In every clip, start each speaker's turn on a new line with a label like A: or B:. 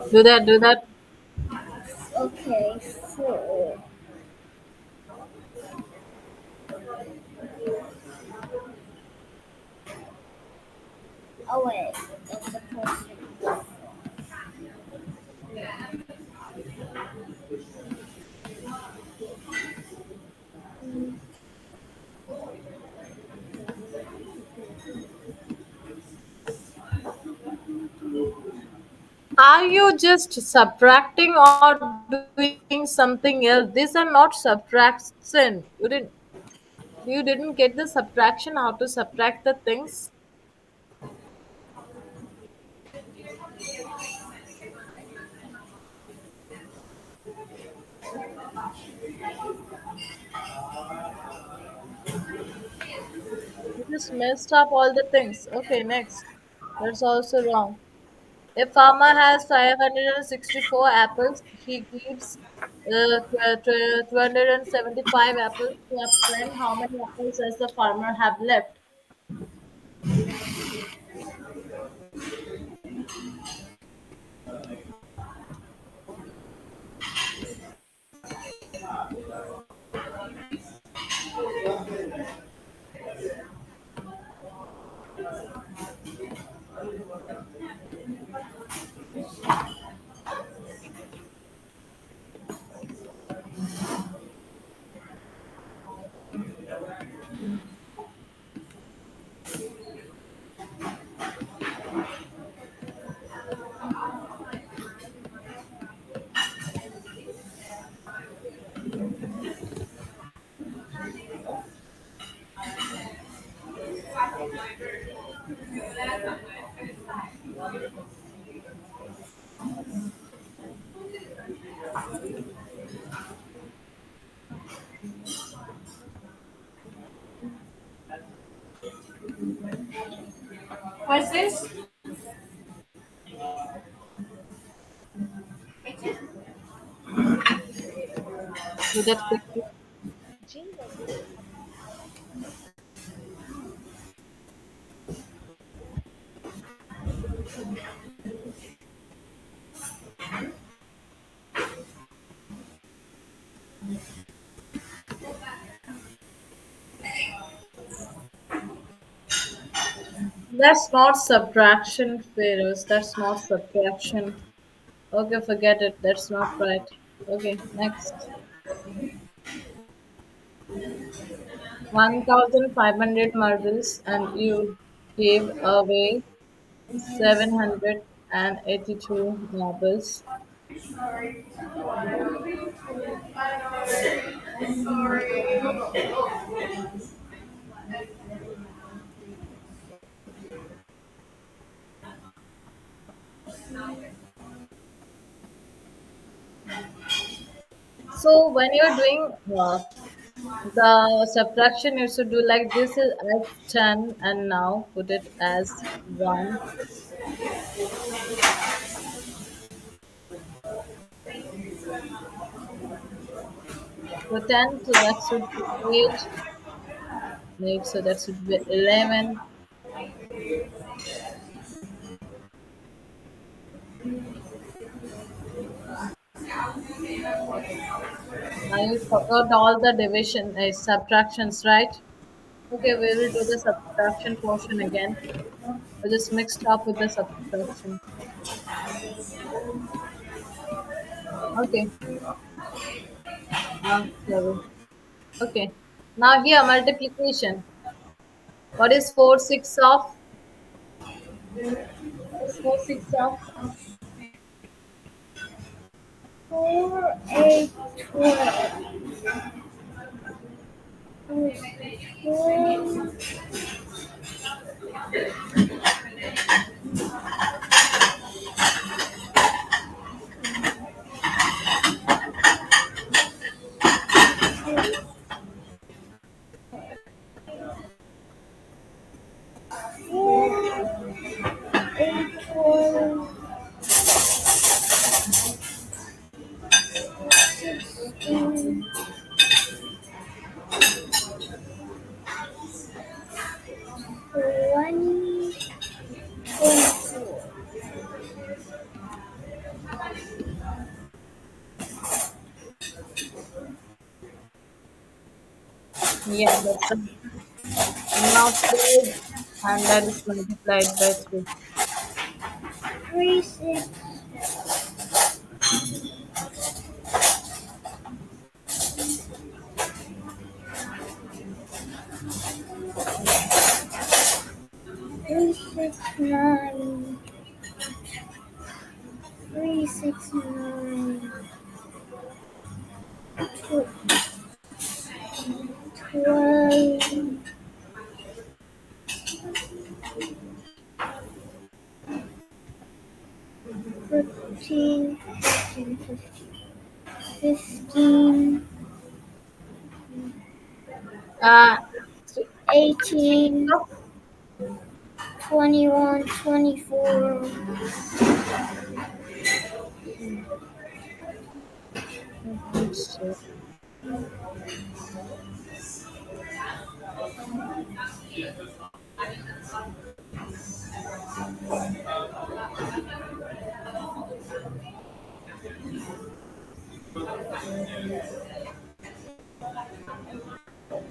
A: Do that, do that.
B: Okay, so oh wait, that's the person.
A: Are you just subtracting or doing something else? These are not subtraction. You didn't get the subtraction how to subtract the things. You just messed up all the things. Okay, next. That's also wrong. A farmer has 564 apples. He keeps 275 apples to a friend. How many apples does the farmer have left?
B: What's this?
A: Do that quickly. That's not subtraction, Pharaohs. That's not subtraction. Okay, forget it. That's not right. Okay, next. 1,500 marbles, and you gave away 782 marbles. So when you're doing the subtraction, you should do like this is as 10, and now put it as 1. So 10, so that should be 8. 8, so that should be 11. Now you forgot all the division, subtractions, right? Okay, we will do the subtraction portion again. We just mixed up with the subtraction. Okay, sorry. Okay, now here multiplication. What is 4 6 of? What is 4 6 of?
B: 4, 8, 12. 12, 8, 12, 16, 20.
A: Yeah, that's right. Now fold and that is multiplied by 3.
B: 3, 6, 3, 6, 9, 3, 6, 9, 12, 13, 14, 15,
A: Uh, th- 3
B: 18,
A: of
B: 21, 24,
A: I think so.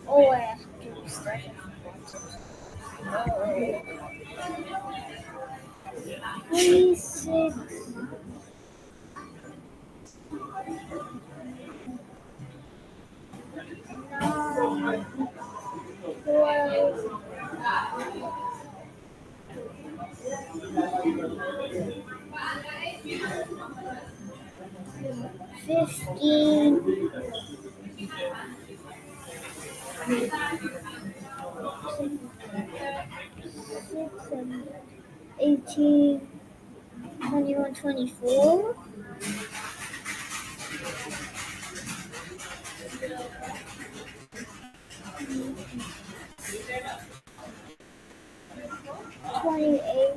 B: oh, I have to do stuff. 3, 6, 9, 12, 15, 6, 18, 21, 24, 28,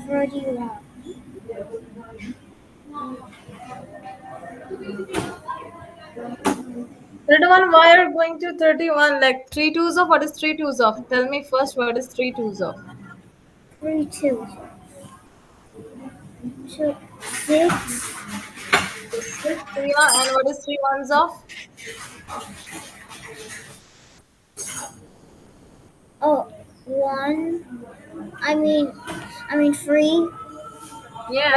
B: 31.
A: 31, why are you going to 31? Like 3 twos of, what is 3 twos of? Tell me first, what is 3 twos of?
B: 3, 2, 2, 6,
A: It's 6, 3, and what is 3 ones of?
B: oh, 1, I mean, 3,
A: Yes.